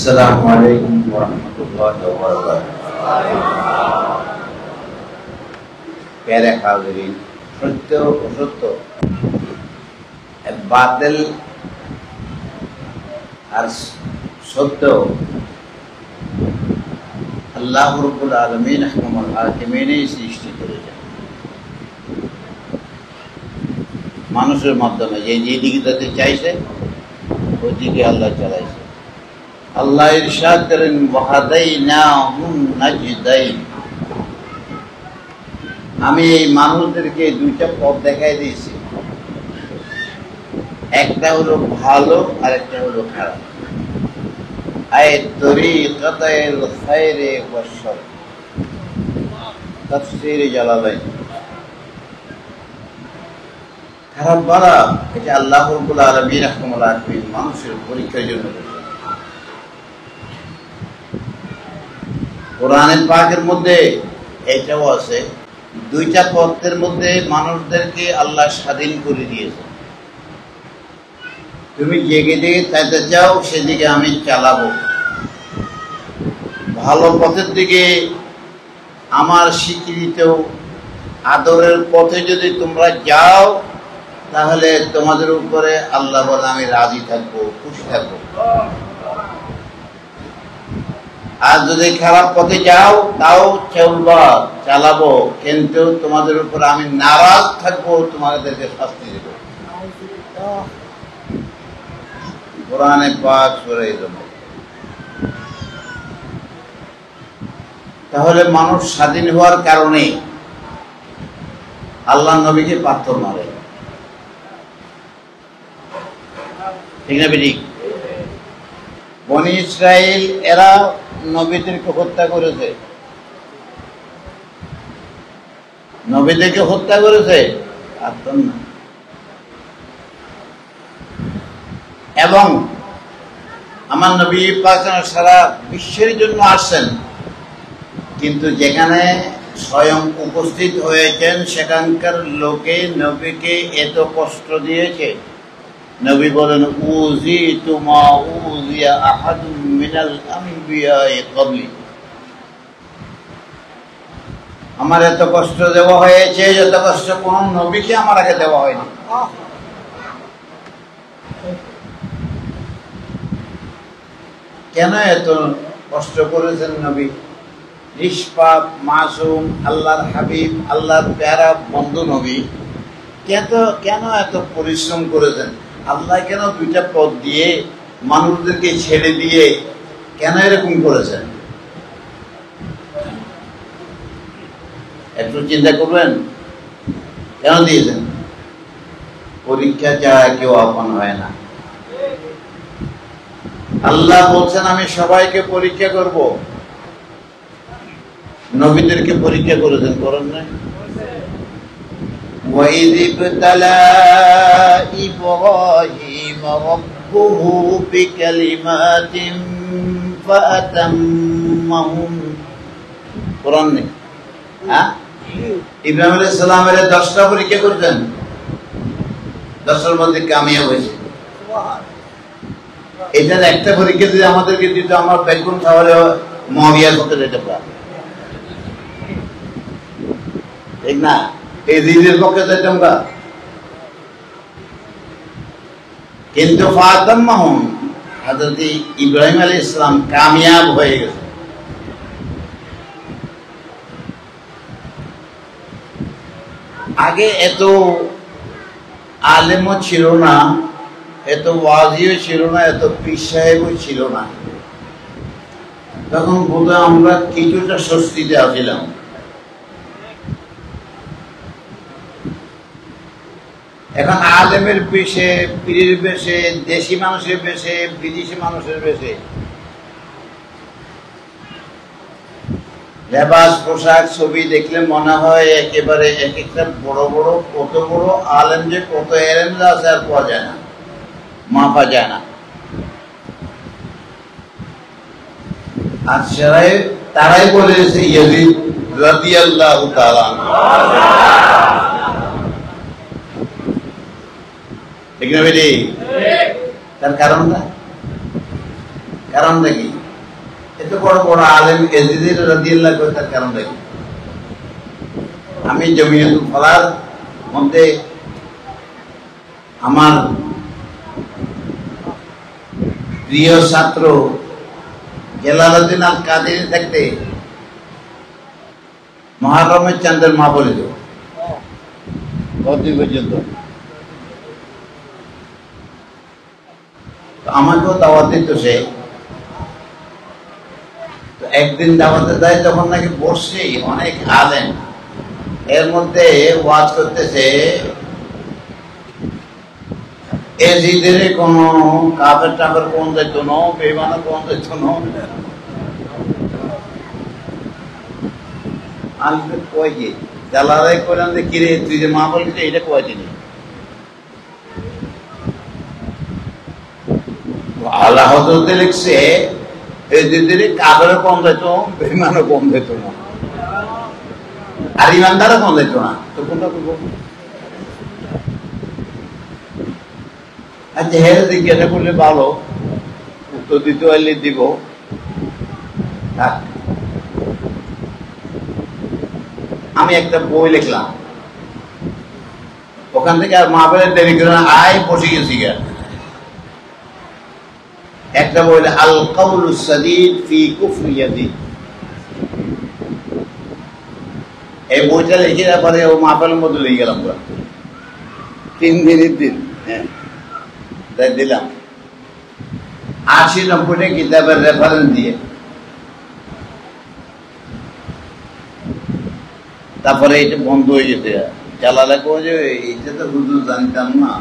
अस्सलामु अलैकुम वरहमतुल्लाहि वबरकातुहू। प्यारे हाज़रीन, सत्य असत्य बातिल और सत्य আল্লাহ রাব্বুল আলামিন আহকামুল হাকিমিনই সৃষ্টি করেছেন মানুষের মাধ্যমে। যেদিকে যেতে চাইছে ওইদিকে আল্লাহ চালাইছে। আল্লাহ ইরশাদ করেন ওয়াহাদাইনাহুম নাজদাইন, আমি এই মানুষদেরকে দুইটা পথ দেখাই দিয়েছি, একটা হলো ভালো আর একটা হলো খারাপ। আয় তরিকাতাল খায়রে ওয়াশ শার, তাফসীর জালালাইন। খারাপ বলা এটা আল্লাহ রাব্বুল আলামিন আহকামুল হাকিমিন মানুষের পরীক্ষার জন্য করেছেন। কোরআন পাকের মধ্যে এটাও আছে, দুইটা পথের মধ্যে মানুষদেরকে আল্লাহ স্বাধীন করে দিয়েছে। তুমি যেদিকে চাইতে চাও সেদিকে আমি চালাবো। ভালো পথের দিকে আমার স্বীকৃত আদরের পথে যদি তোমরা যাও তাহলে তোমাদের উপরে আল্লাহ বলে আমি রাজি থাকবো, খুশি থাকবো। আর যদি খারাপ পথে যাও তাও চলবা, চালাবো, কিন্তু তোমাদের উপর আমি নারাজ থাকবো, তোমাদেরকে শাস্তি দেব। কোরআনে পাক সূরা জুমার। তাহলে মানুষ স্বাধীন হওয়ার কারণে আল্লাহ নবীকে পাথর মারে, ঠিক না বেঠিক? বনি ইসরাইল এরা নবীদেরকে হত্যা করেছে, নবীদেরকে হত্যা করেছে এবং আমার নবী পাক সারা বিশ্বের জন্য আসছেন, কিন্তু যেখানে স্বয়ং উপস্থিত হয়েছেন সেখানকার লোকে নবীকে এত কষ্ট দিয়েছে। নবী বলেন উযিতু মা উযিয়া আহাদুম মিনাল আমবিয়াই ক্বাবলি, আমার এত কষ্ট দেওয়া হয়েছে যত কষ্ট কোন নবীকে আমার আগে দেওয়া হয়নি। কেন এত কষ্ট করেছেন নবী? নিষ্পাপ মাসুম আল্লাহর হাবিব, আল্লাহর প্যারা বন্ধু নবী, কেন এত পরিশ্রম করেছেন? আল্লাহ কেন দুইটা পথ দিয়ে মানুষদেরকে ছেড়ে দিয়ে কেন এরকম করেছেন? একটু চিন্তা করবেন, কেন দিয়েছেন? পরীক্ষা ছাড়া কেউ আপন হয় না। আল্লাহ বলছেন আমি সবাইকে পরীক্ষা করব। নবীদেরকে পরীক্ষা করেছেন, করেন না? وَإِذِ ابْتَلَى إِبْرَاهِيمَ رَبُّهُ بِكَلِمَاتٍ فَأَتَمَّهُنَّ, কোরআন নেই? হ্যাঁ, ইব্রাহিম আলাইহিস সালামের 10টা পরীক্ষা করতেন, 10টার মধ্যে কামিয়াব হয়েছে। এটার একটা পরীক্ষা যদি আমাদেরকে দিত আমার বেগুন খাওয়ারে মহাবিয়ার করতে যেতে পারে, ঠিক না? এই দিনের পক্ষে যেতাম না, কিন্তু ফাতাম্মাহুম হযরত ইব্রাহিম আলাইহিস সালাম কামিয়াব হয়ে গেছে। আগে এত আলেমও ছিল না, এত ওয়াজিও ছিল না, এত পীর সাহেবও ছিল না। তখন বোধহয় আমরা কিছুটা স্বস্তিতে আছিলাম। এখন আলেমের বেশে, পীরের বেশে, দেশি মানুষের বেশে, বিদেশি মানুষের বেশে, লেবাস পোশাক ছবি দেখলে মনে হয় একেবারে এক একটা বড় বড় কত বড় আলেম, যে কত এলেম আছে আর পাওয়া যায় না, মাপা যায় না। আর তারাই বলেছে ইয়াজিদ রাদিয়াল্লাহু তাআলা, ঠিক না বেটি? তার কারণটা কারণটা কি? এত বড় বড় আলেম এজিদের রাদিয়াল্লাহু আনহু তার কারণটা কি? আমি জমিয়তুল ফালাহর মধ্যে আমার প্রিয় ছাত্র জালালউদ্দিন আল কাদেরী থাকতে মুহররমের চাঁদের মা বলিত কতদিন পর্যন্ত। আমাকেও দাওয়াত দিত সে। একদিন দাওয়াতে যায় তখন নাকি বসছি অনেক আলেম, এর মধ্যে ওয়াজ করতেছে এজিদের কোন কাফের টাফের কোন দায়িত্ব নো, বেঈমানের কোন দায়িত্ব নো। আমি কই কি জালালাই করলাম যে কিরে তুই যে মা বলছিস এটা কয় দিনি আল্লাহ হযরতে লিখছে এজিদের কাফের কোন দায়িত্ব, বেঈমানের কোন দায়িত্ব না, আর ইমানদারও কোন দায়িত্ব না। তো কোনটা করবো? আচ্ছা হেরে জিজ্ঞাসা করলে ভালো, উত্তর দিতে পারলে দিব। আমি একটা বই লিখলাম, ওখান থেকে আর মাহফিলে দেরি করে না, আয় বসে গেছি। একটা বই আল কাউলুস সাদীদ ফি কুফরি ইয়াজিদ, এই বইটা লিখে পরে ও মাহফিলের মধ্যে লিখে গেলাম 3 দিনের দিন। হ্যাঁ তাই দিলাম 80-90টা কিতাবের রেফারেন্স দিয়ে। তারপরে এটা বন্ধ হয়ে গেছে। জালালা কয় যে এইটা তো হুজুর জানতাম না,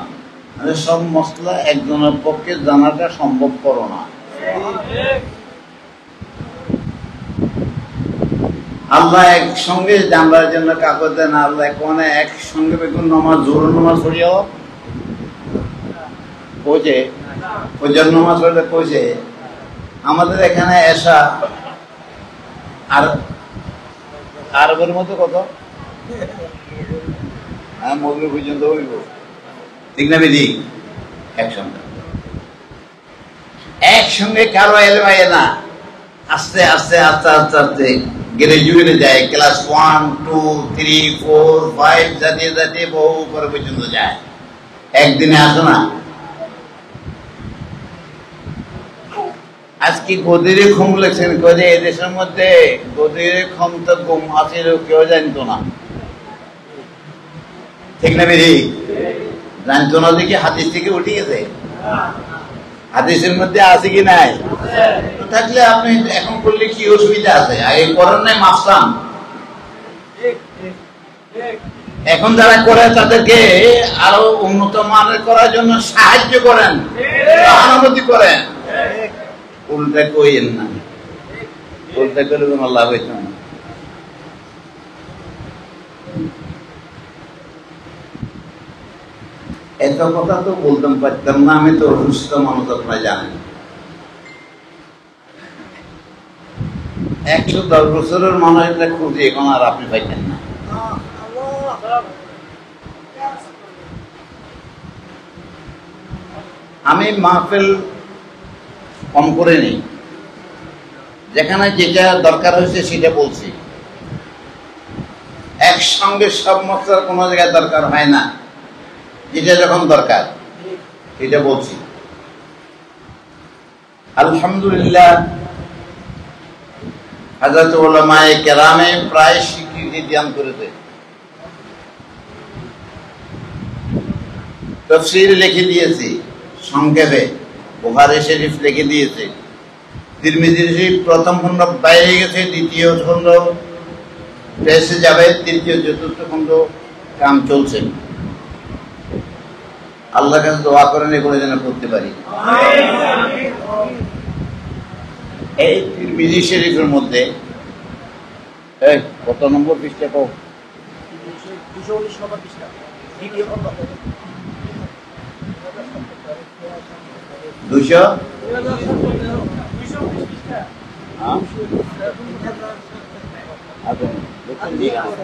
মানে সব মশলা একজনের পক্ষে জানাটা সম্ভব করো না। আল্লাহ একসঙ্গে জানবার জন্য কাগজ দেন, আল্লাহ কোনে একসঙ্গে বেগুন নামাজ জোর নামাজ পড়িও কইছে, ওই জন্য নামাজ পড়লে কইছে আমাদের এখানে এসা আর আরবের মতো কত মগ্রিব পর্যন্ত হইব, ঠিক না বিধি? একসঙ্গে কারো এলেম আইয়ে না, আস্তে আস্তে আস্তে আস্তে আস্তে গ্রাজুয়েটে যায়, ক্লাস 1, 2, 3, 4, 5 জাতীয় জাতীয় বহু উপরে পর্যন্ত যায়, একদিনে আসে না। আজকে গদিরে খুম লেখছেন করে এদেশের মধ্যে গদিরে খুম তো গুম আছে কেউ জানতো না, ঠিক না বেরি? জানতো না দেখি হাদিস থেকে উঠে গেছে। হাদিসের মধ্যে আছে কি নাই? থাকলে আপনি এখন করলে কি অসুবিধা আছে? আগে করেন নাই মাফসান, এখন যারা করে তাদেরকে আরো উন্নত মানের করার জন্য সাহায্য করেন, সহানুভূতি করেন। উল্টা কইেন না, উল্টা করে কোনো লাভ হইত না। এত কথা তো বলতাম পারতাম না, আমি তো অসুস্থ মানুষ, আপনারা জানেন। 110 বছরের মানুষটা খুঁজে এখন আর আপনি পাইতেন না। আমি মাহফিল কম করে নেই, যেখানে যেটা দরকার হয়েছে সেটা বলছি। একসঙ্গে সব মশলার কোনো জায়গায় দরকার হয় না, যেটা যখন দরকার এটা বলছি। আলহামদুলিল্লাহ হযরত উলামায়ে কেরামে প্রায় স্বীকৃতি দান করেছে। তাফসীর লিখে দিয়েছি সংক্ষেপে, বুখারী শরীফ লিখে দিয়েছে, তিরমিজি শরীফ প্রথম খণ্ড বাইরে গেছে, দ্বিতীয় খণ্ড প্রেসে যাবে, তৃতীয় চতুর্থ খণ্ড কাম চলছে। আল্লাহর কাছে দোয়া করেন এগুলো যেন করতে পারি। এই তিরমিজি শরীফের মধ্যে কত নম্বর পৃষ্ঠা কও? 219 নম্বর পৃষ্ঠা, দ্বিতীয় খণ্ড। 200 পৃষ্ঠা। হ্যাঁ আচ্ছা দেখুন ঠিক আছে।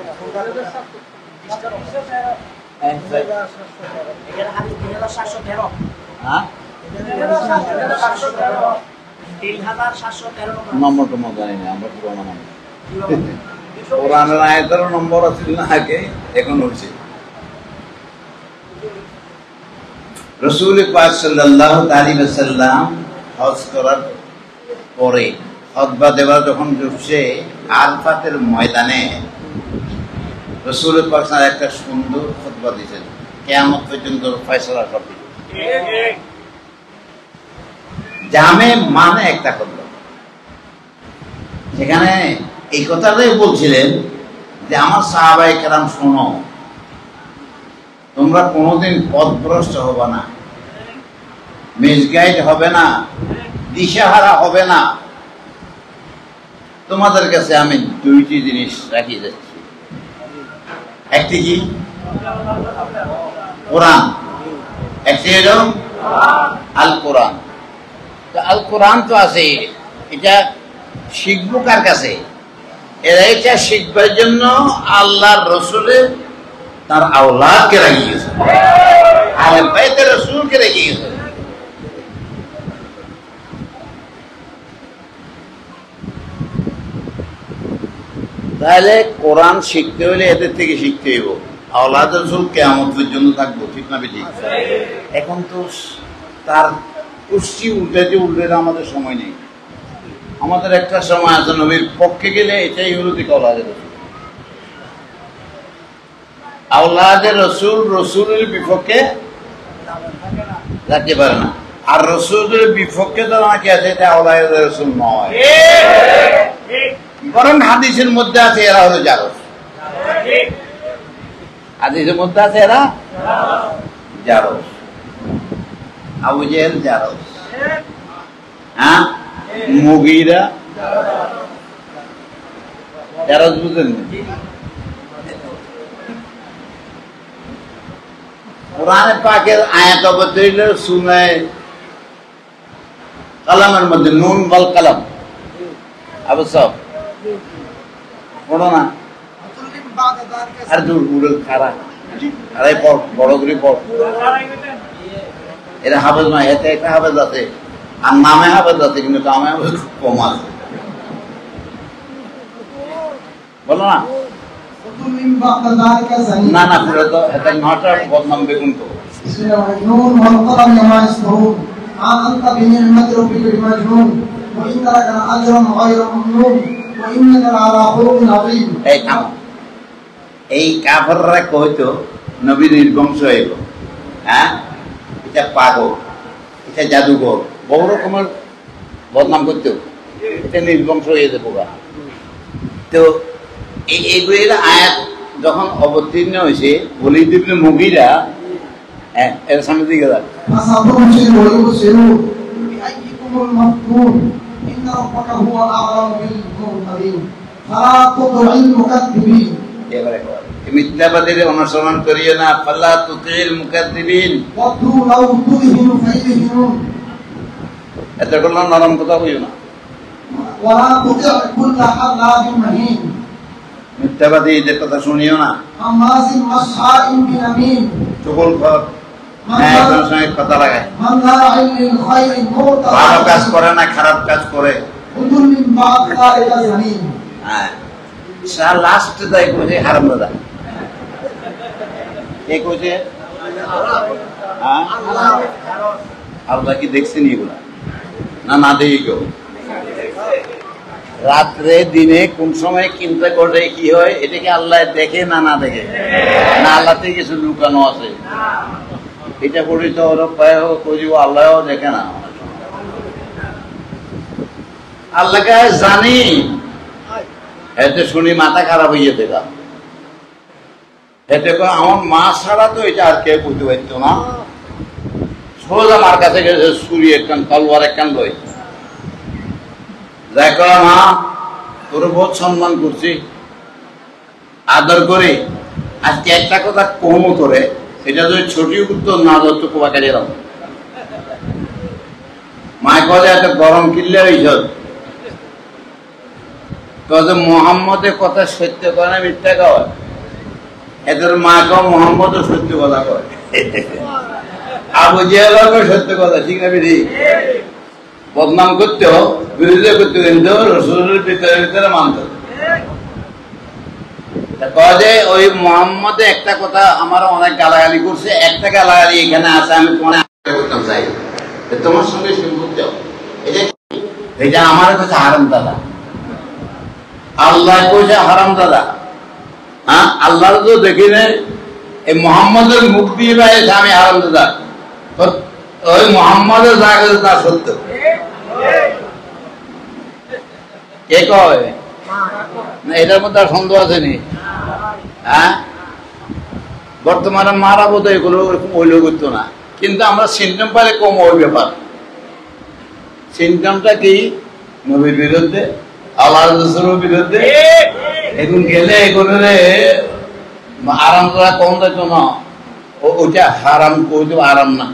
এখানে হাদিস 2713। হ্যাঁ 2713 নম্বরটা মনে জানি না, আমরা পুরোনো নম্বর। কোরআনের আয়াতেরও নম্বর আছিল না আগে, এখন হচ্ছে। রাসূল পাক সাল্লাল্লাহু আলাইহি ওয়াসাল্লাম হজ করার পরে খুতবা দেওয়ার যখন বসে আরাফাতের ময়দানে রাসূল পাক সাল্লাল্লাহু একটা সুন্দর খুতবা দিয়েছেন, কিয়ামত পর্যন্ত ফয়সালা করবে। জামে মানে একটা খুতবা, সেখানে এই কথাটাই বলছিলেন যে আমার সাহাবায়ে কেরাম শোনো, তোমরা কোনোদিন পথভ্রষ্ট হবে না, মিসগাইড হবে না, দিশাহারা হবে না। তোমাদের কাছে আমি দুইটি জিনিস রাখিয়ে যাচ্ছি। একটি কি? কোরআন। একটি হলো আল কোরআন। আল কোরআন তো আছে, এটা শিখবো কার কাছে? এরা এটা শিখবার জন্য আল্লাহর রসুলের তার আওলাদকে রাখিয়েছে, আহলে বাইতে রাসূলকে রাখিয়েছে। তাহলে কোরআন শিখতে হলে এদের থেকে শিখতে হইব। আওলাদ রাসূল কিয়ামত পর্যন্ত থাকবো, ঠিক না বেঠিক? এখন তো তার কুষ্টি উল্টে আমাদের সময় নেই। আমাদের একটা সময় আছে, নবীর পক্ষে গেলে এটাই হলো দিকে আওলাদের রাসূল। আওলাদের রাসূল রসুলের বিপক্ষে যাতে পারে না, আর রসুলের বিপক্ষে তো নাকি আছে, এটা আওলাদের রাসূল নয়। বরং হাদিসের মধ্যে আছে এরা হলো জারজ। হাদিসের মধ্যে আছে এরা জারজ। আবু জেহেল জারজ, হ্যাঁ, মুগীরা জারজ, বুঝলেন? কোরআনে পাকের আয়াত অবতীর্ণ সূরা কালামের মধ্যে নুন ওয়াল কালাম, আবু সব পড়ো না, আর দূর উড়ে খারা আরে পড়, বড় করে পড়। এরা হাফেজ নয়, এতে একটা হাফেজ আছে, আর নামে হাফেজ আছে, কিন্তু কামে হাফেজ খুব কম আছে। বলো না, না না, পুরো তো এটা নটা বদনাম বেগুন তো। এই কাফেররা কইতো নবী নির্বংশ হইব, হ্যাঁ, এটা পাগল, এটা জাদুঘর, বহু রকমের বদনাম করতো, এটা নির্বংশ হয়ে যাবো। তো এইগুলির আয়াত যখন অবতীর্ণ হয়েছে, ওলীদ ইবনে মুগীরা, হ্যাঁ, এর সামনে দিকে যান। মিথ্যাবাদীর অনুসরণ করিও না, ফালা তুতিল মুকাদ্দিবিন। এটা করলাম নরম কথা হইও না। মিথ্যাবাদীদের কথা শুনিও না। চুগল খর, একজনের সঙ্গে কথা লাগায়, ভালো কাজ করে না, খারাপ কাজ করে। হ্যাঁ, লাস্ট তাই কইছে হারাম দাদা, কে কইছে? আল্লাহ কি দেখছেন এগুলা? না, না দেখি কেউ। রাত্রে দিনে কোন সময় চিন্তা করলে কি হয়, এটাকে আল্লাহ দেখে না না দেখে? না, আল্লাহ থেকে কিছু লুকানো আছে, এটা করি তো আল্লাহ দেখে না। আল্লাহকে জানি, এতে শুনি মাথা খারাপ হয়ে দেখা, এতে আমার মা ছাড়া তো এটা আর কেউ বুঝতে পারত না। সোজা আমার কাছে গেছে, ছুরি একখান, তলোয়ার একখান লই, দেখো মা, তোর বহুত সম্মান করছি, আদর করে, আজকে একটা কথা কমও করে, এটা যদি ছোটি উত্তর না দত্ত কোবাকে দিলাম। মায় কলে এত গরম কিনলে হয়েছ, মোহাম্মদের কথা সত্য করে না মিথ্যা কয়? এদের মা কেউ মোহাম্মদও সত্য কথা কয়, আবু জেহেলও সত্য কথা, ঠিক না? ঠিক। বদনাম করতেও বিরোধিতা করতে, কিন্তু রসুলের ভিতরে ভিতরে মানত। যে ওই মোহাম্মদে একটা কথা আমার অনেক গালাগালি করছে, একটা গালাগালি এখানে আছে, আমি তোমার করতাম চাই তোমার সঙ্গে সম্পর্ক, এটা আমার কাছে হারাম দাদা, আল্লাহ কইছে হারাম দাদা। হ্যাঁ, আল্লাহ তো দেখি না, এই মোহাম্মদের মুখ দিয়ে বাইরে আমি হারাম দাদা, ওই মোহাম্মদের যা গেছে তা সত্য। কে কয় না? এটার মধ্যে আর সন্দেহ আছে নি? হ্যাঁ, বর্তমানে মারা বোধ এগুলো ওইলেও করতো না, কিন্তু আমরা সিমটম পাইলে কম ওই ব্যাপার। সিমটমটা কি? নবীর বিরুদ্ধে, আল্লাহ রাসূলের বিরুদ্ধে এখন গেলে এগুলো আরাম করা কম দেখতো না, ওইটা হারাম করে দেবো, আরাম না,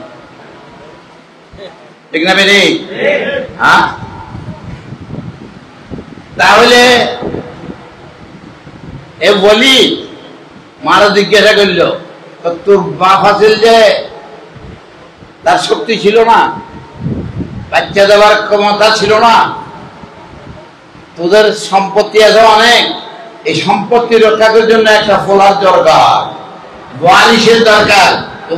ঠিক না বেরি? হ্যাঁ, তাহলে এ বলি মারা জিজ্ঞাসা করলো, তোর বাপ আছিল যে তার শক্তি ছিল না, বাচ্চা দেওয়ার ক্ষমতা ছিল না, তোদের সম্পত্তি আছে অনেক, এই সম্পত্তি রক্ষা করার জন্য একটা ফোলার দরকার, ওয়ারিসের দরকার,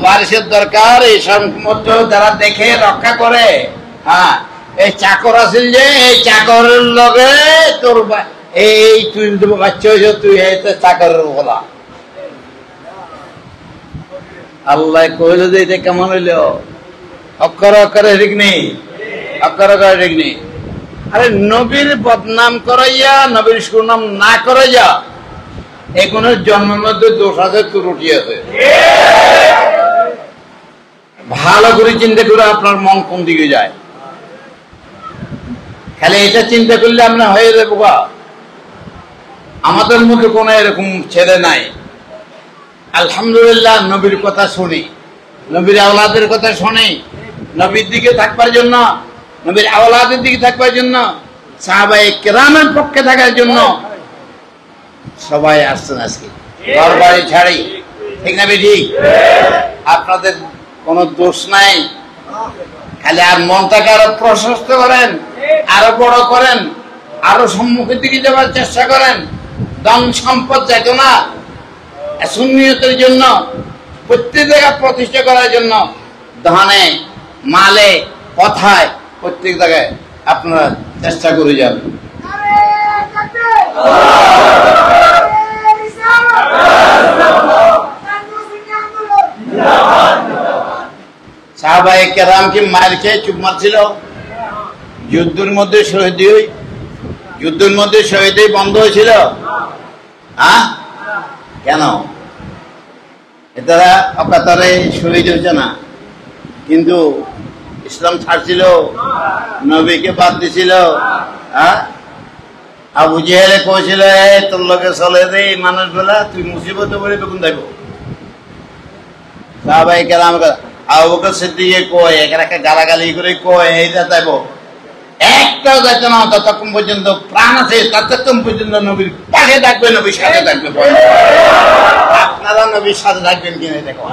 ওয়ারিসের দরকার। এই সম্পত্তি যারা দেখে রক্ষা করে, হ্যাঁ, এই চাকর আছিল যে এই চাকরের লগে তোর এই তুই বাচ্চা হয়েছ, তুই চাকরের বলা। আল্লাহ কইল যে এটা কেমন হইল? অক্ষর অক্ষরে ঠিক নেই, অক্ষর অক্ষরে ঠিক নেই। আরে নবীর বদনাম করাইয়া, নবীর সুনাম না করাইয়া এগুলোর জন্মের মধ্যে দোষ আছে, ত্রুটি আছে। ভালো করে চিন্তা করে আপনার মন কোন দিকে যায়, খালি এটা চিন্তা করলে আমরা হয়ে যাবো। আমাদের মধ্যে কোন এরকম ছেলে নাই, আলহামদুলিল্লাহ, নবীর কথা শুনি, নবীর আওলাদের কথা শুনি, নবীর দিকে থাকবার জন্য, নবীর আওলাদের দিকে থাকবার জন্য, সাহাবায়ে কেরামের পক্ষে থাকার জন্য সবাই আসছেন আজকে, ঘর বাড়ি ছাড়ি, ঠিক না বেঠি? আপনাদের কোনো দোষ নাই, খালি আর মনটাকে আরো প্রশস্ত করেন, আরো বড় করেন, আরো সম্মুখের দিকে যাওয়ার চেষ্টা করেন। ধন সম্পদ যেত না, সুন্নিয়তের জন্য, প্রত্যেক জায়গায় প্রতিষ্ঠা করার জন্য, ধনে মালে কথায় প্রত্যেক জায়গায় আপনারা চেষ্টা করে যান। সাহাবায়ে কেরাম কি মার খেয়ে চুপ মারছিল? যুদ্ধের মধ্যে শহীদ বন্ধ হয়েছিল? হ্যাঁ, কেন? এটারা অকাতরে শহীদ হয়েছে না, কিন্তু ইসলাম ছাড়ছিল, নবীকে বাদ দিছিল। হ্যাঁ, আবু জেহেলে কইছিল, তোর লোকে চলে রে মানুষ গুলা, তুই মুসিবত বলে বেগুন দেখো। সাহাবায়ে কেরাম আবু বকর সিদ্দিক কয়, একে গালাগালি করে কয়, এইটা যাইব, একটাও যাইতো না ততক্ষণ পর্যন্ত প্রাণ আছে, ততক্ষণ পর্যন্ত নবীর পাশে থাকবে, নবীর সাথে থাকবে। আপনারা নবীর সাথে থাকবেন কিনা দেখো,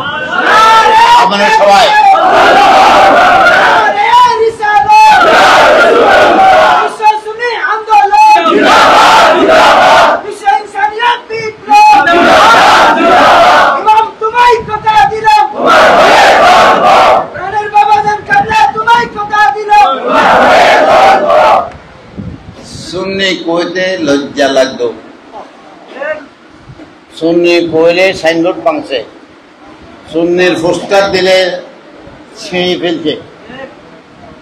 আপনারা সবাই। সুন্নি কইতে লজ্জা লাগতো, সুন্নি কইলে সাইনবোর্ড পাংছে, সুন্নির পোস্টার দিলে ছিঁড়ে ফেলছে।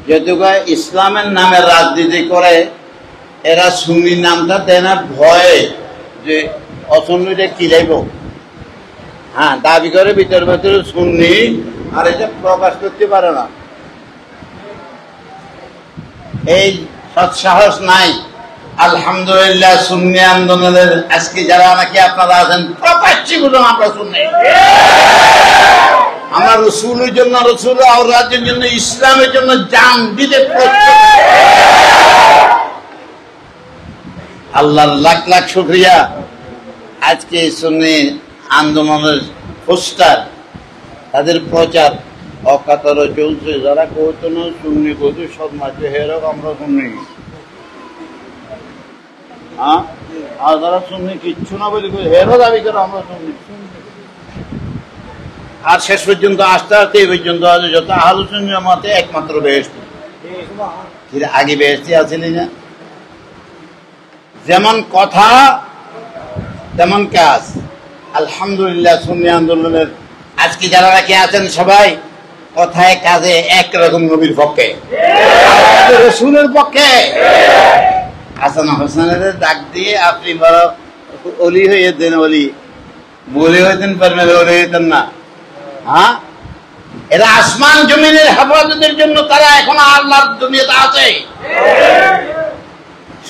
যেহেতু ইসলামের নামে রাজনীতি করে, এরা সুন্নি নামটা দেয় না ভয়ে, যে অসুন্নিটা কি যাইব। হ্যাঁ, দাবি করে ভিতরে ভিতরে সুন্নি, আর এটা প্রকাশ করতে পারে না, এই সৎসাহস নাই। আলহামদুলিল্লাহ, সুন্নি আন্দোলনের আজকে যারা নাকি আপনারা আছেন, প্রকাশ্যে বলুন আমরা সুন্নি, আমরা রসুলের জন্য, রসুল আর রাজ্যের জন্য, ইসলামের জন্য জান দিতে প্রস্তুত। আল্লাহর লাখ লাখ শুকরিয়া, আজকে সুন্নি আন্দোলনের পোস্টার, তাদের প্রচার অকাতরে চলছে, যারা কইতো না সুন্নি কইতো সব মাঝে হেরক আমরা সুন্নি, হ্যাঁ, আর যারা সুন্নি কিচ্ছু না বলি হেরো দাবি করে আমরা সুন্নি। আর শেষ পর্যন্ত আস্তে আস্তে এই পর্যন্ত আছে যত আহলে সুন্নাত জামাতে একমাত্র বেহেশতি। আগে বেহেশতি আছিলি না? যেমন কথা তেমন কাজ। আলহামদুলিল্লাহ সুন্নি আন্দোলনের আজকে যারা নাকি আছেন সবাই কথায় কাজে একরকম নবীর পক্ষে, রাসূলের পক্ষে। হাসান হোসেনের ডাক দিয়ে আপনি বড় অলি হয়ে দেন, অলি বলে হইতেন পারবেন, ওরে হইতেন না। হ্যাঁ, এরা আসমান জমিনের হেফাজতের জন্য তারা এখন আল্লাহর দুনিয়াতে আছে।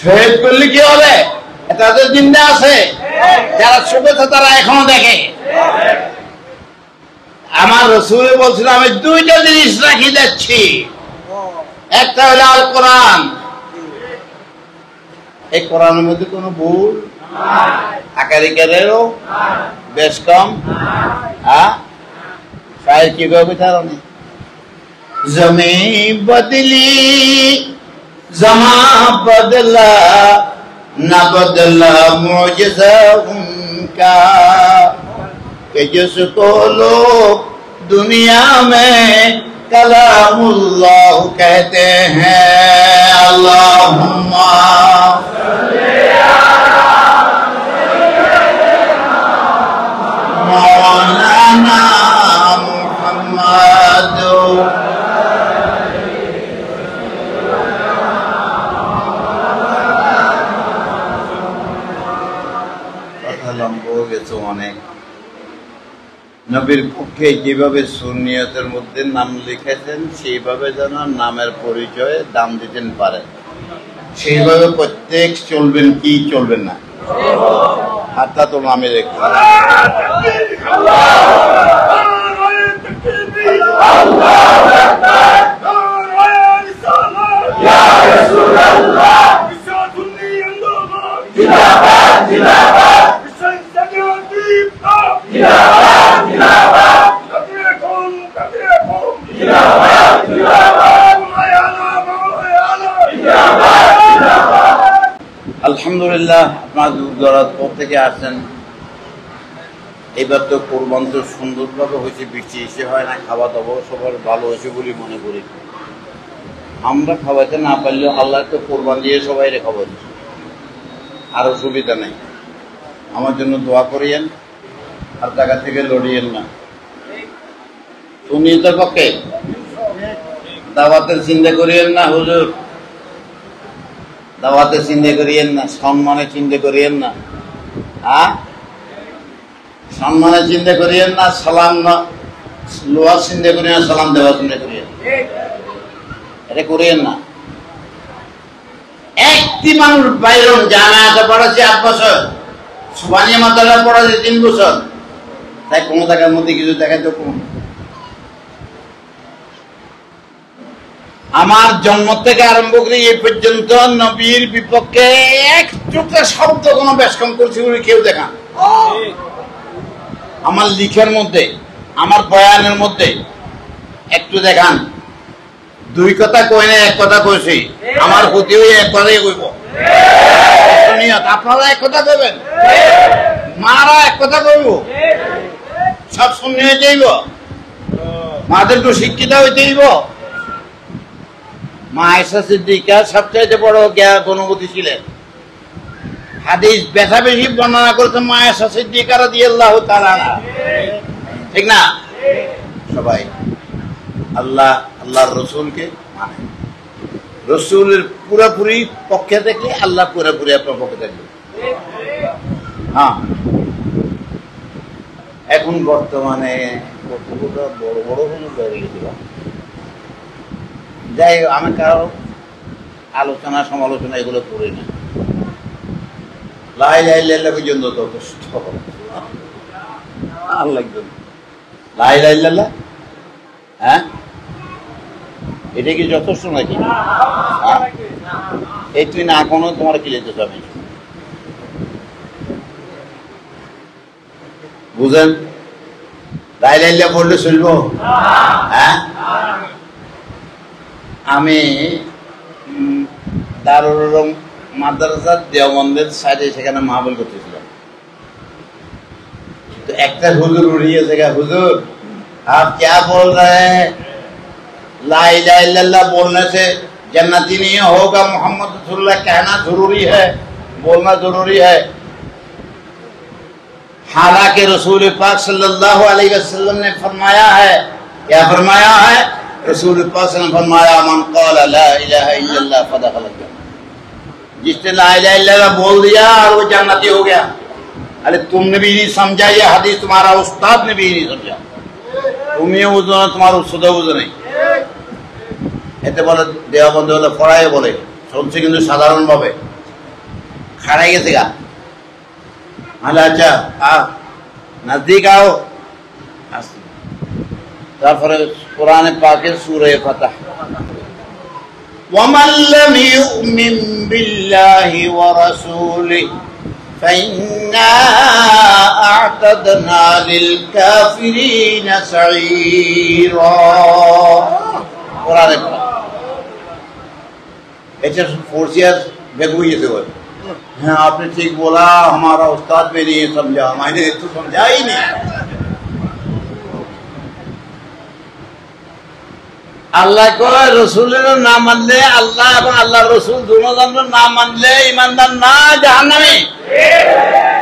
শহীদ করলে কি হবে? তাদের জিন্দা আছে, যারা শুভেচ্ছা তারা এখনো দেখে। আমার রাসূল বলছিল আমি দুইটা জিনিস রাখি যাচ্ছি, একটা হলো আল কোরআন। এই কোরআনের মধ্যে কোনো ভুল আকারিকারেরও বেশ কম। হ্যাঁ, শায়ের কি কবে তারানি জমি বদলি জমা বদলা না বদলা মুজিজা উনকা कि जिसको लोग दुनिया में कलामुल्लाह कहते हैं। अल्लाहुम्मा मौलाना मुहम्मद। কথা লম্বা হয়ে গেছে অনেক। নবীর পক্ষে যেভাবে সুন্নিয়তের মধ্যে নাম লিখেছেন সেইভাবে যেন নামের পরিচয়ে দাম দিতেন পারে, সেইভাবে প্রত্যেক চলবেন কি চলবেন না। হাতটা তো নামে রেখে আলহামদুলিল্লাহ। আপনার দূর থেকে আসছেন, এবার তো কোরবান তো সুন্দরভাবে হয়েছে, বৃষ্টি এসে হয় না, খাওয়া দাওয়া সবার ভালো হয়েছে বলে মনে করি। আমরা খাওয়াইতে না পারলেও আল্লাহ তো কোরবান দিয়ে সবাই খাওয়াচ্ছি, আর অসুবিধা নেই। আমার জন্য দোয়া করিয়েন আর জায়গা থেকে লড়িয়েন না। সুন্নিয়তের পক্ষে দাওয়াতের চিন্তা করিয়েন না হুজুর, দাওয়াতের চিন্তা করিয়েন না, সম্মানের চিন্তা করিয়েন না। হ্যাঁ, সম্মানের চিন্তা করিয়েন না, সালাম না লোয়ার চিন্তা করিয়েন না, সালাম দেওয়ার চিন্তা করিয়েন, এটা করিয়েন না। একটি মানুষ বাইরন জামায়াতে পড়াচ্ছে 8 বছর, সুবহানিয়া মাদ্রাসা পড়াচ্ছে 3 বছর, তাই কোনো জায়গার মধ্যে কিছু দেখাতে কোন। আমার জন্ম থেকে আরম্ভ করে এই পর্যন্ত নবীর বিপক্ষে এক টুকরা শব্দ কোনো বেশকম করছি বলে কেউ দেখান। আমার লিখার মধ্যে, আমার বয়ানের মধ্যে একটু দেখান। 2 কথা কই না, 1 কথা কইছি। আমার প্রতিও 1 কথাই কইব। আপনারা 1 কথা কইবেন, মারা 1 কথা কইব, সব শুনে যাইব। মাদের তো শিক্ষিত হইতে হইব। মা আয়েশা সিদ্দিকা সবচাইতে বড় জ্ঞান অনুভূতি ছিলেন। হাদিস বেশা বেশি বর্ণনা করেছেন মা আয়েশা সিদ্দিকা রাদিয়াল্লাহু তাআলা, ঠিক না? সবাই আল্লাহর রসুলকে মানে, রসুলের পুরোপুরি পক্ষে থেকে আল্লাহ পুরোপুরি আপনার পক্ষে থাকবে। হ্যাঁ, এখন বর্তমানে বক্তব্যটা বড় বড় হয়ে বেড়ে গেছিল। যাই হোক, আমি কারো আলোচনা সমালোচনা এগুলো করি না। লা ইলাহা ইল্লাল্লাহ পর্যন্ত যথেষ্ট। আল্লাহ লা ইলাহা ইল্লাল্লাহ, হ্যাঁ, এটা কি যথেষ্ট নাকি? এই তুই না কোনো তোমার কি লেতে যাবে বুঝেন? লা ইলাহা ইল্লাল্লাহ বললে চলবো? হ্যাঁ, আমি দারুল উলুম মাদ্রাসা দেওবন্দের সাইডে সেখানে মাহফিল করতেছিলাম। तो একটা হুজুর উড়িয়ে গেছে, হুজুর आप क्या बोल रहे हैं, ला इलाहा इल्लल्लाह बोलने से जन्नती नहीं होगा, मोहम्मद रसूलुल्लाह कहना जरूरी है, बोलना जरूरी है। हालांकि रसूल पाक सल्लल्लाहु अलैहि वसल्लम ने फरमाया है, क्या फरमाया है? रसूल पाक ने फरमाया मन क़ाला ला इलाहा इल्लल्लाह फदखल जन्नह, जिसने ला इलाहा इल्लल्लाह बोल दिया और वो जन्नती हो गया। अरे तुमने भी नहीं समझा ये हदीस, तुम्हारा उस्ताद ने भी नहीं समझा, তুমি বুঝো না, তোমার উৎসদ বুঝো নেই। এতে বলে দেওবন্দ হলে পড়াই বলে শুনছে, কিন্তু সাধারণ ভাবে খাড়াই গেছে গা। আচ্ছা নজদিক আও। তারপরে কোরআনে পাকের সূরা ফাতহ, ওয়ামান লাম ইউমিন বিল্লাহি ওয়া রাসূলিহি فإنا أعتدنا للكافرين سعيرا। قرآن ऐसे फोर्सियस बेगुई से बोल, हाँ आपने ठीक बोला, हमारा उस्ताद भी नहीं समझा, मैंने तो समझा ही नहीं। আল্লাহ কয় রসুলের না মানলে, আল্লাহ এবং আল্লাহ রসুল দুজনের না মানলে ইমানদার না, জাহান্নামী।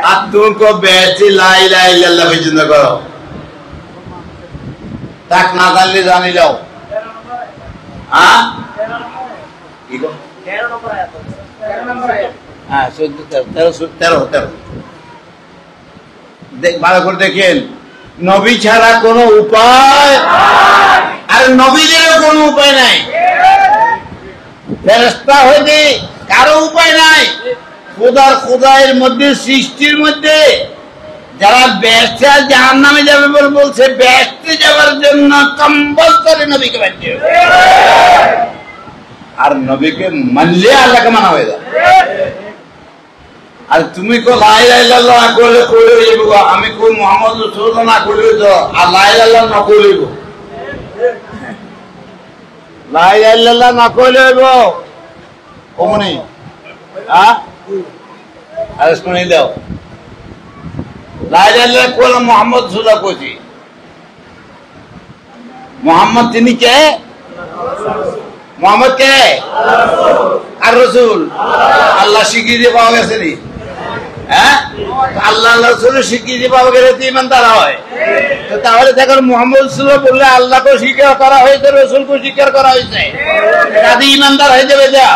আর তুমি কো বেশি লা ইলাহা ইল্লাল্লাহ পর্যন্ত করো, তাক না জানলে জানি যাও। হ্যাঁ কি গো, 13 নম্বর আয়াত, 13 নম্বর আয়াত, হ্যাঁ 13 দেখ ভালো করে দেখেন, নবী ছাড়া কোনো উপায়, আর নবীদেরও কোনো উপায় নাই, ফেরেশতা হইতে কারো উপায় নাই। খোদার মধ্যে, সৃষ্টির মধ্যে যারা বেহেশতে আর জাহান্নামে যাবে বলে বলছে, বেহেশতে যাওয়ার জন্য কম্পালসরি নবীকে মানতে হবে। আর নবীকে মানলে আল্লাহকে মানা হয়ে যাবে। আর তুমি কো লা ইলাহা ইল্লাল্লাহ না করলে কইলে যাবো, আমি কই মুহাম্মদ রাসূলুল্লাহ না করলে তো, আর লা ইলাহা ইল্লাল্লাহ না করলে যাবো, লা ইলাহা ইল্লাল্লাহ না করলে যাবো ওমনি। হ্যাঁ আর শুনে দাও, লা ইলাহা ইল্লাল্লাহ কইলে মুহাম্মদ রাসূলুল্লাহ কইছি। মুহাম্মদ তিনি কে? মুহাম্মদ কে? আর রাসূল আল্লাহ স্বীকৃতি পাওয়া গেছে নি? হ্যাঁ, আল্লাহ রাসূলের স্বীকৃতি পাওয়া গেলে ইমানদার হয়। তো তাহলে দেখেন মুহাম্মদ রাসূলুল্লাহ বললে আল্লাহকে স্বীকার করা হয়েছে, রাসূলকে স্বীকার করা হয়েছে, তাহলে ইমানদার হয়ে যাবে। যা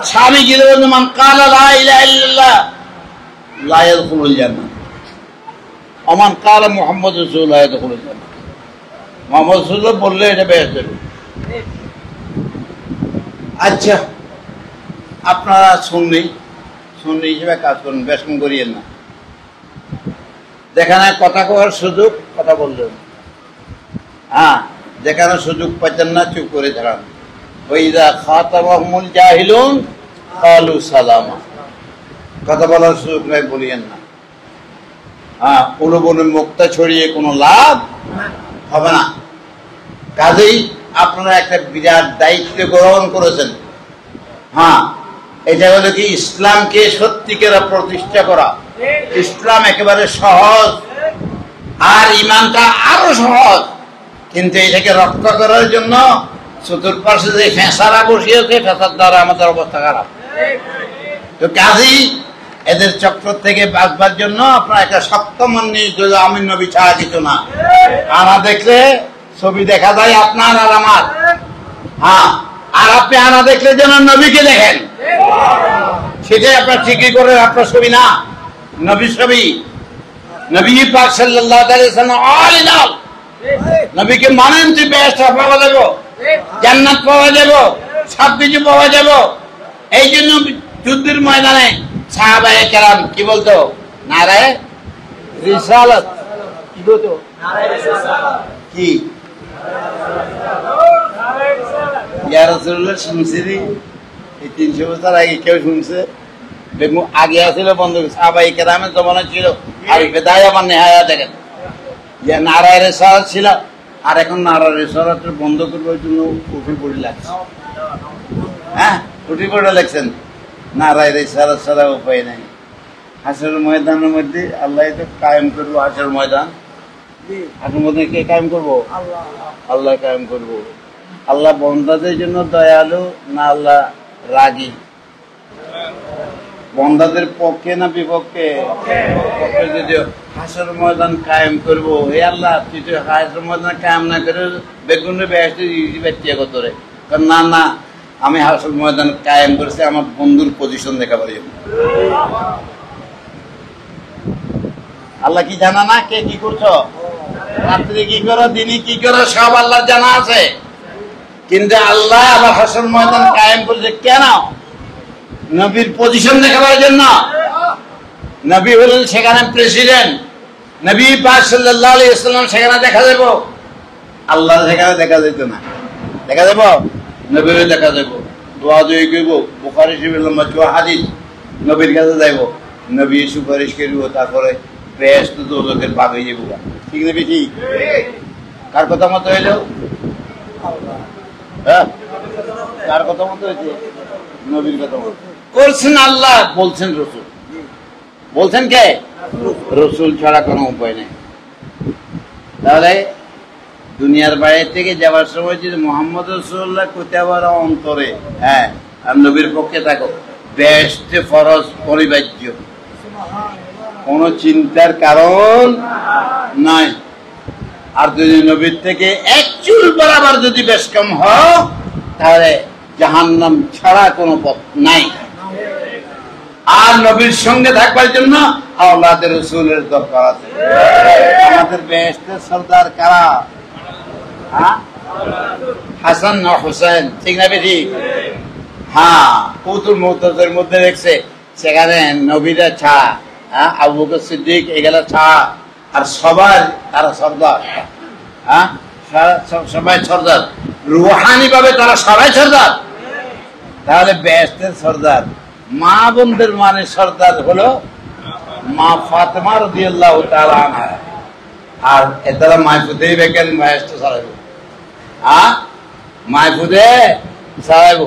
স্বামী কি বলেন, মান ক্বালা লা ইলাহা ইল্লাল্লাহ লা ইয়াদখুলুল জান্নাহ, ওমান ক্বালা মুহাম্মদ রাসূলুল্লাহ ইয়াদখুলুল জান্নাহ। মুহাম্মদ রাসূলুল্লাহ বললে এটা বেশ যাবে। আচ্ছা, আপনারা শুননি হিসেবে কাজ করুন, বেশম করিয়েন না। যেখানে কথা কওয়ার সুযোগ কথা বললেন, হ্যাঁ যেখানে সুযোগ পাচ্ছেন না চুপ করে দাঁড়ান। ওয়াইযা খাতাবাহুমুল জাহিলুন ক্বালু সালামা, কথা বলার সুযোগ নাই, বলিয়েন না। হ্যাঁ, উলুবনে মুক্তা ছড়িয়ে কোনো লাভ হবে না। কাজেই আপনারা একটা বিরাট দায়িত্ব গ্রহণ করেছেন। হ্যাঁ, এটা হলো কি ইসলামকে সত্যিকার প্রতিষ্ঠা করা। ইসলাম একেবারে সহজ, আর ইমানটা আরো সহজ, কিন্তু এটাকে রক্ষা করার জন্য চতুর্পাশে যে ফেঁসারা বসিয়েছে, ফেঁসার দ্বারা আমাদের অবস্থা খারাপ। তো কাজেই এদের চক্র থেকে বাঁচবার জন্য আপনার একটা শক্ত মন নিয়ে, আমি নবী ছাড়া কিছু না। আনা দেখলে ছবি দেখা যায় আপনার আর আমার। হ্যাঁ, আর আপনি আনা দেখলে যেন নবীকে দেখেন, সেটাই আপনার ঠিকই করে। আপনার ছবি না, নবী ছবি। নবী পাক সাল্লাল্লাহু আলাইহি ওয়াসাল্লাম অল ইন অল। নবীকে মানেন তো বেহেশত পাওয়া যাবে, জান্নাত পাওয়া যাবে, সব কিছু পাওয়া যাবে। এই জন্য যুদ্ধের ময়দানে সাহাবায়ে কেরাম কি বলতো? নারায়ে রিসালাত। কি বলতো? নারায়ে রিসালাত। কি ইয়া রাসূলুল্লাহ শুনছি, এই 300 বছর আগে কেউ শুনছে? আগে আসলে বন্ধ। সাহাবায়ে কেরামের জমানা ছিল, আর বেদায়া মানে নেহায়া দেখেন, যে নারায় রেসারাত ছিল, আর এখন নারায় রেসারাত বন্ধ করবার জন্য উঠে পড়ে লাগছে। হ্যাঁ, উঠে পড়ে লাগছেন, নারায় রেসারাত ছাড়া উপায় নাই। হাসরের ময়দানের মধ্যে আল্লাহ তো কায়েম করবো। হাসরের ময়দান, হাসরের ময়দানে কে কায়েম করবো? আল্লাহ কায়েম করবো। আল্লাহ বন্দাদের জন্য দয়ালু না আল্লাহ রাগী? বন্দাদের পক্ষে না বিপক্ষে? পক্ষে। যদি হাসর ময়দান কায়েম করবো, হে আল্লাহ তুই তো হাসর ময়দান কায়েম না করে বেগুনের ব্যস্ত কত রে? না না, আমি হাসর ময়দান কায়েম করেছি আমার বন্ধুর পজিশন দেখাবার জন্য। আল্লাহ কি জানা না কে কি করছো, রাত্রি কি করো, দিনে কি করো, সব আল্লাহ জানা আছে। কিন্তু আল্লাহ আবার হাসর ময়দান কায়েম করেছে কেন? নবীর পজিশন দেখাবার জন্য। নবী হলেন সেখানে প্রেসিডেন্ট, নবী পাক সাল্লাল্লাহু আলাইহি ওয়াসাল্লাম সেখানে দেখা যাব। আল্লাহ সেখানে দেখা যেত না, দেখা যাব নবীর দেখা যাব। দোয়া দোয়া করব, বুখারী শরীফের লম্বা হাদিস, নবীর কাছে যাইব, নবী সুপারিশ করব, তারপরে বেহেশত দোজখের ভাগ হয়ে যাব। ঠিক না বেশি? কার কথা মতো হইল? হ্যাঁ, কার কথা মতো হয়েছে? নবীর কথা মতো করছেন আল্লাহ, বলছেন রসুল। বলছেন কে? রসুল ছাড়া কোনো উপায় নেই। তাহলে দুনিয়ার বাইরে থেকে যাওয়ার সময় যদি মোহাম্মদ রাসূলুল্লাহ কইতে পারো অন্তরে, হ্যাঁ, আর নবীর পক্ষে থাকো, বেহেশতে ফরজ পরিবার্য, কোনো চিন্তার কারণ নাই। আর যদি নবীর থেকে এক চুল বরাবর যদি বেশ কম হও, তাহলে জাহান্নাম ছাড়া কোনো পথ নাই। আর নবীর সঙ্গে থাকবার জন্য আওলাদের রাসূলের দরকার আছে। আমাদের বেহেশতের সরদার কারা? হাসান আর হুসাইন, ঠিক না বেশি? হ্যাঁ, কৌতুল মুতাজের মধ্যে দেখছে সেখানে নবীরা ছাড়া, হ্যাঁ, আবু বকর সিদ্দিক এগুলা ছাড়া, আর সবাই তারা সরদার। হ্যাঁ, সবাই সরদার, রুহানি ভাবে তারা সবাই সরদার। তাহলে বেহেশতের সরদার মা বোনদের মানে সরদার হলো মা ফাতেমা রাদিয়াল্লাহু তাআলা আনহা। আর এতারা মাহফুদে বেকেন বেহেশত ছাড়াইব। হ্যাঁ, মাহফুদে ছাড়াইব।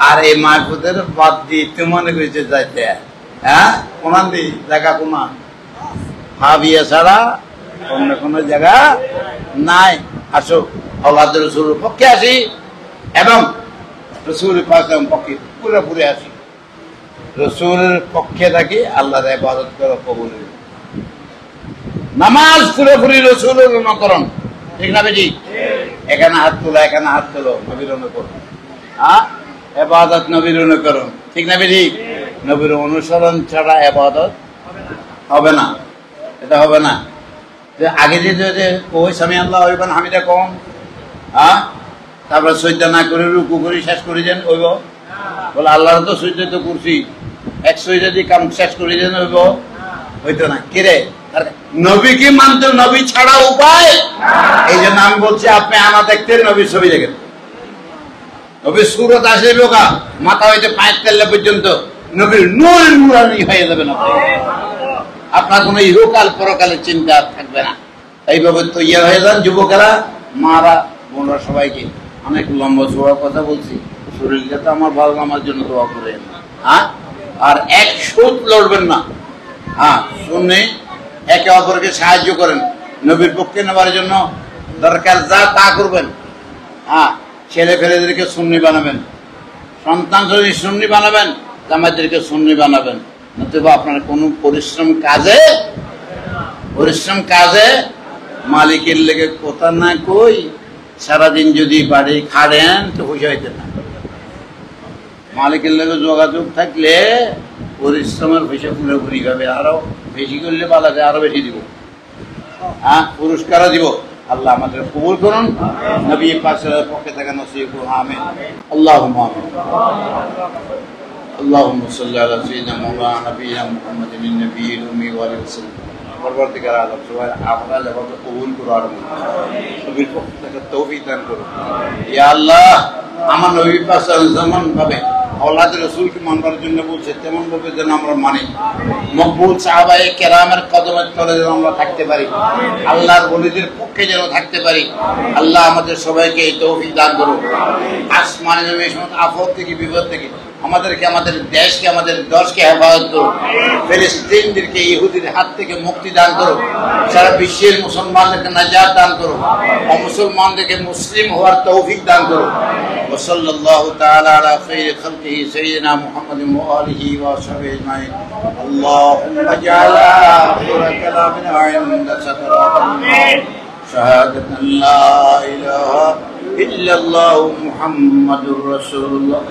আর এই মাহফুদের বাদ দিয়ে তো মনে করেছে যাইতে, হ্যাঁ, কোনান দি জায়গা কোনান হাবিয়া ছাড়া অন্য কোনো জায়গা নাই। আসো আওলাদের রাসূলের পক্ষে আসি এবং রাসূলের পক্ষে পুরোপুরি আসি। রাসূলের পক্ষে থাকি, আল্লাহর ইবাদত করা কবুল। নামাজ পুরোপুরি রাসূলের অনুকরণ, ঠিক না বেজি? এখানে হাত তোলা, এখানে হাত তোলো, নবীর অনুকরণ। হ্যাঁ, ইবাদত নবীর অনুকরণ, ঠিক না বেজি? নবীর অনুসরণ ছাড়া ইবাদত হবে না, এটা হবে না। আগে যে ওই সামি আল্লাহ ওইবান হামিদা কম, হ্যাঁ, তারপরে সজ্জা না করে রুকু করে শেষ করে দেন, ওইব বলে আল্লাহর তো সজ্জা তো করছি, এক সজ্জা দিয়ে কাম শেষ করে দেন, ওইব হইতো না। কিরে, নবীকে মানতে নবী ছাড়া উপায়? এই জন্য আমি বলছি আপনি আনা দেখতে নবীর ছবি দেখেন। নবীর সুরত আসে লোকা মাথা হইতে পায়ের তেলে পর্যন্ত নবীর নূর নুরানি হয়ে যাবে না। আপনার কোনো ইহকাল পরকালের চিন্তা থাকবে না। এইভাবে তো ইয়ে হয়ে যান যুবকেরা, মারা বোনরা, সবাইকে অনেক লম্বা ছোড়ার কথা বলছি। শরীরটা তো আমার ভালো, আমার জন্য দোয়া করে। হ্যাঁ, আর এক সুদ লড়বেন না। হ্যাঁ, শুনে একে অপরকে সাহায্য করেন, নবীর পক্ষে নেবার জন্য দরকার যা তা করবেন। হ্যাঁ, ছেলে ফেলেদেরকে সুন্নি বানাবেন, সন্তান যদি সুন্নি বানাবেন, জামাইদেরকে সুন্নি বানাবেন। নতুবা আপনার কোনো পরিশ্রম কাজে মালিকের লেগে কথা না কই সারাদিন যদি বাড়ি খাড়েন তো পয়সা হইতে না। মালিকের লেগে যোগাযোগ থাকলে পরিশ্রমের পয়সা পুরোপুরি হবে। আরো বেশি করলে ভালো, আরো বেশি দিব। হ্যাঁ, পুরস্কারও দিব। আল্লাহ আমাদের কবুল করুন, নবী পাকের পক্ষে থাকা নসিব করুন। আমিন, আল্লাহুম্মা আমিন। اللهم صل على سيدنا مولانا نبينا محمد النبي الأمي وآله وسلم। পরবর্তীকার আলম সবাই আপনারা যখন কবুল করো, আর নবীর পক্ষ থেকে তৌফিক দান করো। ইয়া আল্লাহ, আমার নবী পাক সাল্লাল্লাহু আলাইহি ওয়াসাল্লাম ভাবে আওলাদ রাসূলকে মানবার জন্য বলছে, তেমন ভাবে যেন আমরা মানি। মকবুল সাহাবায়ে কেরামের কদমের তলে যেন আমরা থাকতে পারি, আল্লাহর ওলিদের পক্ষে যেন থাকতে পারি। আল্লাহ আমাদের সবাইকে এই তৌফিক দান করুন। আসমানে জমিনের সমস্ত আফত থেকে, বিপদ থেকে আমাদেরকে, আমাদের দেশকে, আমাদের দশকে হেফাজত করুন। ফিলিস্তিনদেরকে ইহুদির হাত থেকে মুক্তি দান করুন। সারা বিশ্বের মুসলমানদেরকে নাজাত দান করুন। অমুসলমানদেরকে মুসলিম হওয়ার তৌফিক দান করুন। وصلى الله تعالى على خير خلقه سيدنا محمد وآله وصحبه أجمعين. اللهم اجعل آخر كلامنا عند سكرات الموت شهادة لا إله إلا الله محمد رسول الله.